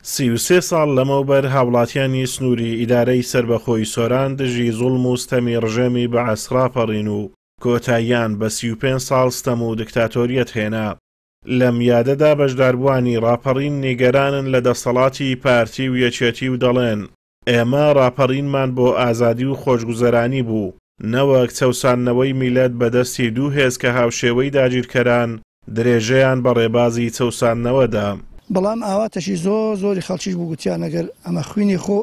33 ساڵ لەمەوبەر هاوڵاتیانی سنووری ئیدارەی سربەخۆی سۆران دژی زوڵم و ستەمی ڕژێمی بەعەس ڕاپەڕین و کۆتاییان بە 35 ساڵ ستەم و دکتاتۆریەت هێنا. لەم یادەدا بەشداربووانی ڕاپەڕین نیگەرانن لە دەسەڵاتی پارتی و یەکێتی و دەڵێن ئێمە ڕاپەڕینمان بۆ ئازادی و خۆشگوزەرانی بوو، نەوەک چەوساننەوەی میلەت بەدەستی دوو هێز کە هاوشێوەی داگیرکەران درێژەیان بە ڕێبازی چەوساننەوەدا. بەڵام ئاواتەشی زۆری خەڵکیش بوو گوتیان ئەگەر ئەمە خوێنی خۆ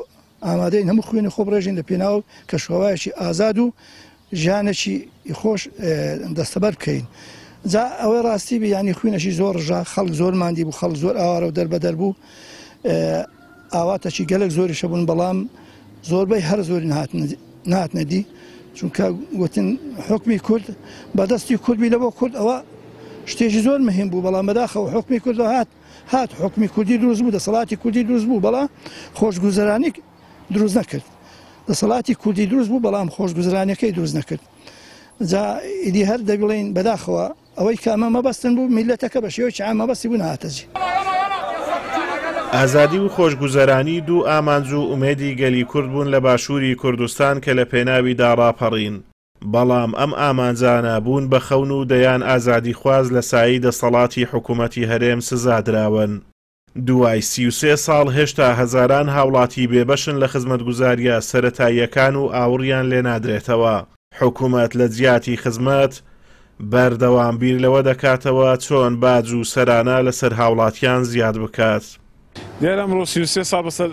ئامادەین هەموو خوێنی خۆ بڕێژین لە پێناو کەشوهەوایەکی ئازاد و ژیانێکی خۆش دەستەبەر بکەین. جا ئەوەی ڕاستی بی ینی خوێنەشی زۆر ڕژا، خەڵک زۆر ماندی بوو، خەڵک زۆر ئاوارە و دەربەدەر بوو، ئاواتەشی گەلک زۆریشە بوون، بەڵام زۆربەی هەر زۆری نهاتنەدی، چونکە گوتن حکمی کورد بەدەستی کوردبی لە بۆ کورد ئەوە شتێکی زۆر مهم بوو، بەڵام بەداخەوە حکمی کورد هات حکمی کوردی دروست بوو، دەسەڵاتی کوردی دروست بوو، بەڵام خۆشگوزەرانی دروست نەکرد. دەسەڵاتی کوردی دروست بوو، بەڵام خۆشگوزەرانیەکەی دروست نەکرد. جا ئیدی هەر دەبڵین بەداخەوە ئەوەی کە ئەمە مەبەستن بوو میلەتەکە بە شێوەیەکی عام مەبەستی بوو نهاتەجێ. ئازادی و خۆشگوزەرانی دوو ئامانج و ئومێدی گەلی کورد بوون لە باشووری کوردستان کە لە پێناویدا ڕاپەڕین، بەڵام ئەم ئامانجانە بوون بە خەون و دەیان ئازادی خواز لە سایی دەسەڵاتی حکوومەتی هەرێم سزادراون. دوای 33 ساڵ هێشتا هەزاران هاوڵاتی بێبەشن لە خزمەتگوزاریە سەرەتاییەکان و ئاوڕیان لێ نادرێتەوە. حکوومەت لە جیاتی خزمەت بەردەوام بیر لەوە دەکاتەوە چۆن باج و سەرانە لەسەر هاوڵاتیان زیاد بکات. دیارە ئەمڕۆ 33 ساڵ بەسەر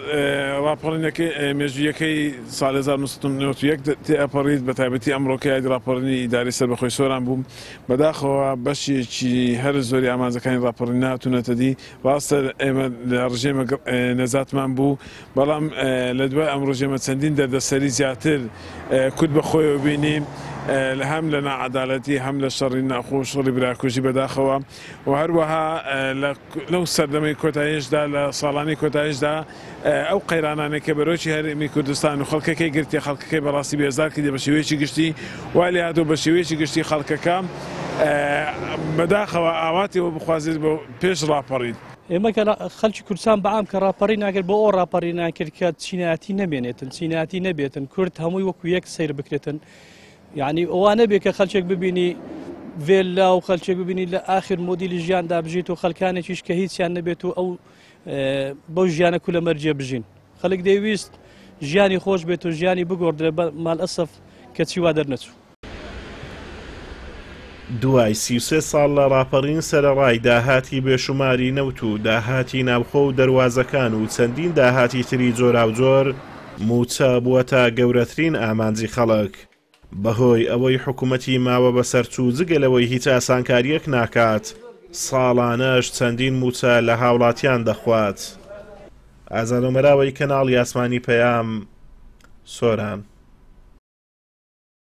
ڕاپەڕینەکەی مێژوویەکەی ساڵ 1991 تێئەپەڕیت، بە تایبەتی ئەمڕۆکە یادی ڕاپەڕینی ئیدارەی سەربەخۆی سۆران بووم. بەداخەوە بەشێکی هەر زۆری ئامانجەکانی ڕاپەڕین ناتونەتە دی. ڕاستە ئێمە لە ڕژێمە نەزاتمان بوو، بەڵام لە دوای ئەم ڕژێمە چەندین دەردەسەری زیاتر کورد بەخۆیەوە بینیم، هەم لە ناعەدالەتی هەم لە شەڕی ناخۆ و شەڕی براکۆژی بەداخەوە، و هەروەها لەو سەردەمەی کۆتاییشدا لە ساڵانی کۆتاییشدا ئەو قەیرانانێک کە بەرۆکی هەرێمی کوردستان و خەڵکەکەی گرتی، خەڵکەکەی بەڕاستی بێزار کردی بە شێوەیەکی گشتی، وای لێ هاتوو بە شێوەیەکی گشتی خەڵکەکە بەداخەوە ئاواتیەوە بخوازێت بۆ پێش ڕاپەڕین. ئێمە کە خەڵکی کوردستان بەعام کە ڕاپەڕی ناکرد بۆ ئەو ڕاپەڕی ناکرد کە چینایەتی نەبێنێتن، چینایەتی نەبێتن، کورد هەمووی وەکو یەک سەیر بکرێتن. یعنی ئەوانە بێ کە خەڵکێک ببینی ڤێلا و خەڵکێک ببینی لە ئاخر مۆدیلی ژیاندا بژیت و خەڵکانێکیش کە هیچیان نەبێت و ئەو بەو ژیانە کولە مەرجێ بژین. خەڵک دەیویست ژیانی خۆش بێت و ژیانی بگۆڕدرێ، مال ئەسف کە چیوا دەرنەچوو. دوای 33 ساڵ لە ڕاپەڕین سەرەڕای داهاتی بێشوماری نەوت و داهاتی ناوخۆ و دەواازەکان و چەندین داهاتی تری جۆراوجۆر، موچە بووەتە گەورەترین ئامانجی خەڵک. بەهۆی ئەوەی حکوومەتی ماوە بەسەر چوو جگەلەوەی هیچ ئاسانکاریەک ناکات، ساڵانەش چەندین موچە لە هاوڵاتیان دەخوات. ئازادۆمەراوەی کەناڵی ئاسمانی پەیام، سۆران.